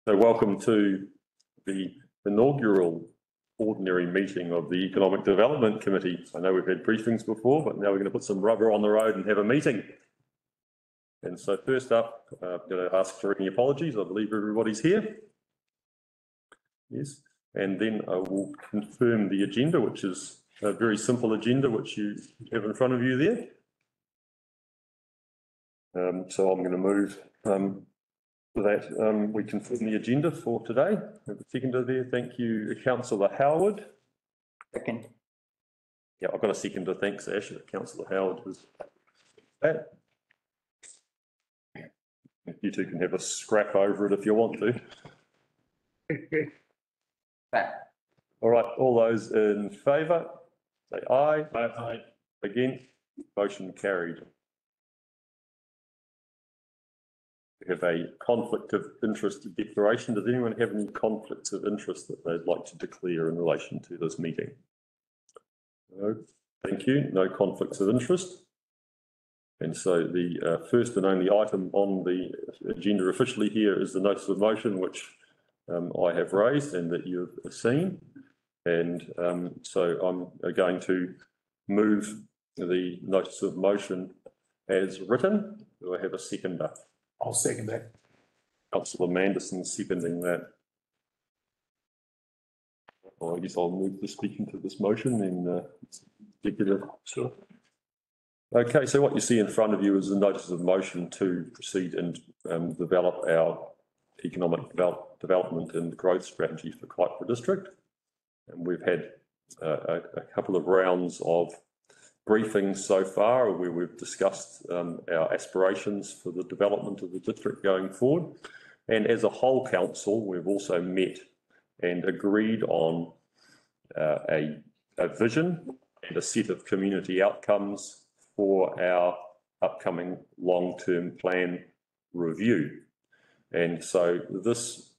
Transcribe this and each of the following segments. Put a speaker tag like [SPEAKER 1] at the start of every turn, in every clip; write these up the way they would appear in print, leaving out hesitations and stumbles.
[SPEAKER 1] So welcome to the inaugural ordinary meeting of the Economic Development Committee. I know we've had briefings before, but now we're going to put some rubber on the road and have a meeting. And so first up, I'm going to ask for any apologies. I believe everybody's here. Yes. And then I will confirm the agenda, which is a very simple agenda, which you have in front of you there. So I'm going to move that we confirm the agenda for today. Have a seconder there. Thank you, Councillor Howard.
[SPEAKER 2] Second.
[SPEAKER 1] Yeah, I've got a seconder. Thanks, Ash. Councillor Howard was that. You two can have a scrap over it if you want to. All right, all those in favour, say aye. Aye. Against, motion carried. We have a conflict of interest declaration. Does anyone have any conflicts of interest that they'd like to declare in relation to this meeting? No, thank you. No conflicts of interest. And so the first and only item on the agenda officially here is the notice of motion, which I have raised and that you've seen. And so I'm going to move the notice of motion as written. Do I have a seconder?
[SPEAKER 3] I'll second that.
[SPEAKER 1] Councillor Manderson seconding that. Well, I guess I'll move the speaking to this motion and executive. Sure. Okay, so what you see in front of you is a notice of motion to proceed and develop our economic development and growth strategy for Kaipara District. And we've had a couple of rounds of briefings so far where we've discussed our aspirations for the development of the district going forward. And as a whole council, we've also met and agreed on a vision and a set of community outcomes for our upcoming long-term plan review. And so this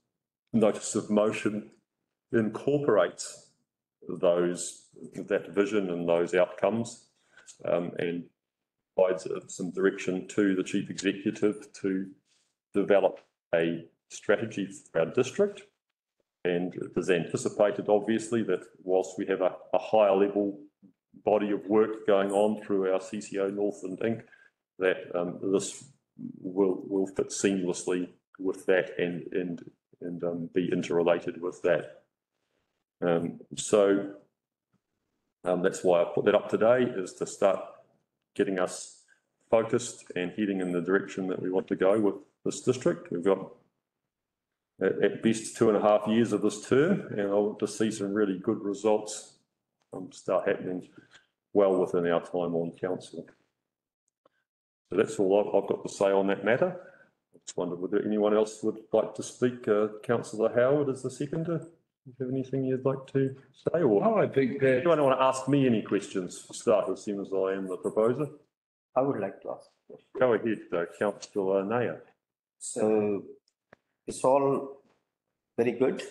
[SPEAKER 1] notice of motion incorporates that vision and those outcomes and provides some direction to the Chief Executive to develop a strategy for our district. And it is anticipated, obviously, that whilst we have a higher level body of work going on through our CCO Northland Inc., that this will fit seamlessly with that and be interrelated with that. So that's why I put that up today, is to start getting us focused and heading in the direction that we want to go with this district. We've got at best 2.5 years of this term, and I want to see some really good results start happening well within our time on council. So that's all I've got to say on that matter. I just wondered whether anyone else would like to speak. Councillor Howard is the seconder. Do you have anything you'd like to say? Or
[SPEAKER 3] no, I think that
[SPEAKER 1] anyone want to ask me any questions for starters, seeing as I am the proposer?
[SPEAKER 2] I would like to ask a question.
[SPEAKER 1] Go ahead, Councillor Naya.
[SPEAKER 2] So it's all very good,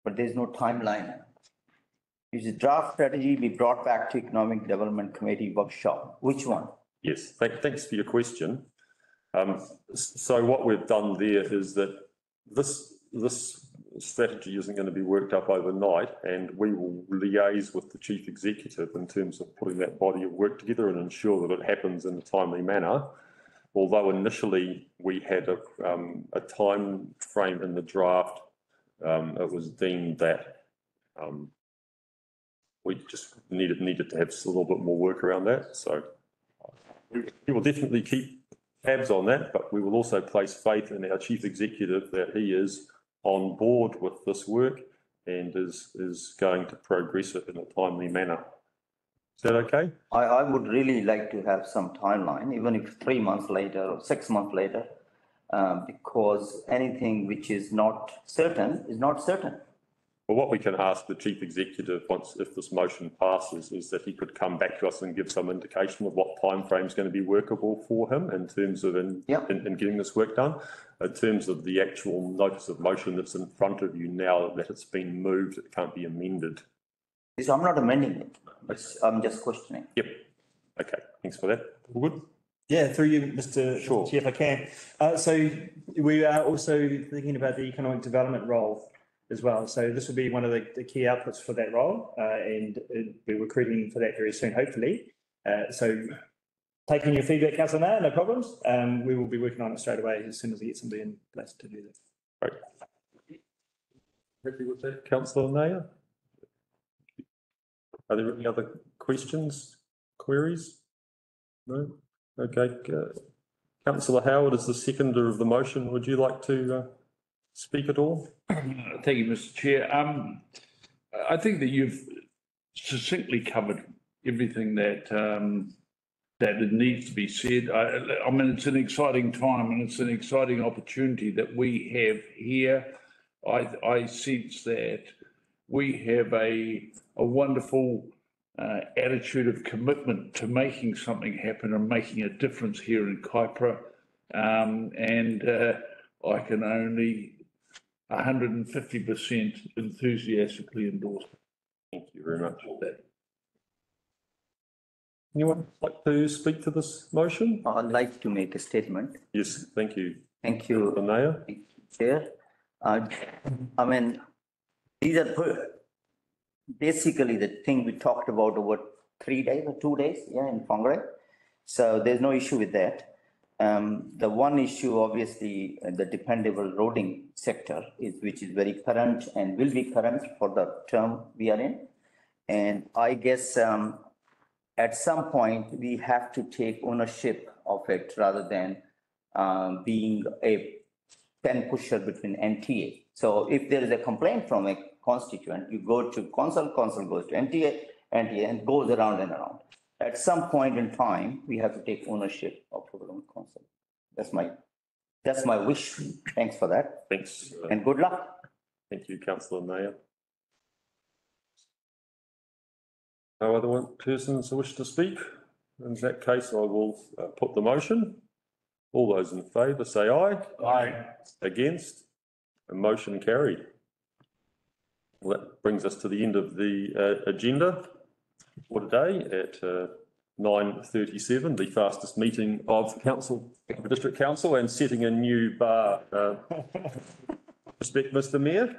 [SPEAKER 2] but there's no timeline. Is the draft strategy be brought back to Economic Development Committee workshop? Which one?
[SPEAKER 1] Yes, thanks for your question. So what we've done there is that this strategy isn't going to be worked up overnight, and we will liaise with the Chief Executive in terms of putting that body of work together and ensure that it happens in a timely manner. Although initially we had a time frame in the draft, it was deemed that we just needed to have a little bit more work around that. So we will definitely keep tabs on that, but we will also place faith in our Chief Executive that he is on board with this work and is going to progress it in a timely manner. Is that okay?
[SPEAKER 2] I would really like to have some timeline, even if 3 months later or 6 months later, because anything which is not certain is not certain.
[SPEAKER 1] Well, what we can ask the Chief Executive once, if this motion passes, is that he could come back to us and give some indication of what time frame is going to be workable for him in terms of in getting this work done. In terms of the actual notice of motion that's in front of you now, that it's been moved, it can't be amended.
[SPEAKER 2] So I'm not amending it. I'm just questioning.
[SPEAKER 1] Yep. Okay. Thanks for that. All good?
[SPEAKER 4] Yeah, through you, Mr.
[SPEAKER 1] Sure.
[SPEAKER 4] Chair, if I can. So we are also thinking about the economic development role as well. So this will be one of the key outputs for that role, and we're recruiting for that very soon, hopefully. So taking your feedback, Councillor Mayor, no problems. We will be working on it straight away as soon as we get somebody in place to do that.
[SPEAKER 1] Great. Happy with that, Councillor Nair? Are there any other questions, queries? No? Okay. Councillor Howard is the seconder of the motion. Would you like to speak at all?
[SPEAKER 5] Thank you, Mr. Chair. I think that you've succinctly covered everything that it needs to be said. I mean, it's an exciting time and it's an exciting opportunity that we have here. I sense that we have a wonderful attitude of commitment to making something happen and making a difference here in Kaipara. And I can only 150% enthusiastically endorse.
[SPEAKER 1] Thank you very much. Anyone like to speak to this motion?
[SPEAKER 2] I'd like to make a statement.
[SPEAKER 1] Yes, thank you.
[SPEAKER 2] Thank you,
[SPEAKER 1] Councillor Nair.
[SPEAKER 2] Chair. I mean, these are basically the thing we talked about over 3 days or 2 days, yeah, in Congress. So there's no issue with that. The one issue, obviously, the dependable roading sector which is very current and will be current for the term we are in. And I guess at some point we have to take ownership of it rather than being a pen pusher between NTA. So if there is a complaint from a constituent, you go to council goes to NTA, and goes around and around. At some point in time, we have to take ownership of our own council. That's my wish. Thanks for that.
[SPEAKER 1] Thanks.
[SPEAKER 2] And good luck.
[SPEAKER 1] Thank you, Councillor Nair. No other persons who wish to speak? In that case, I will put the motion. All those in favour say aye.
[SPEAKER 3] Aye.
[SPEAKER 1] Against? A motion carried. Well, that brings us to the end of the agenda for today at 9:37, the fastest meeting of the District Council, and setting a new bar. Respect, Mr. Mayor.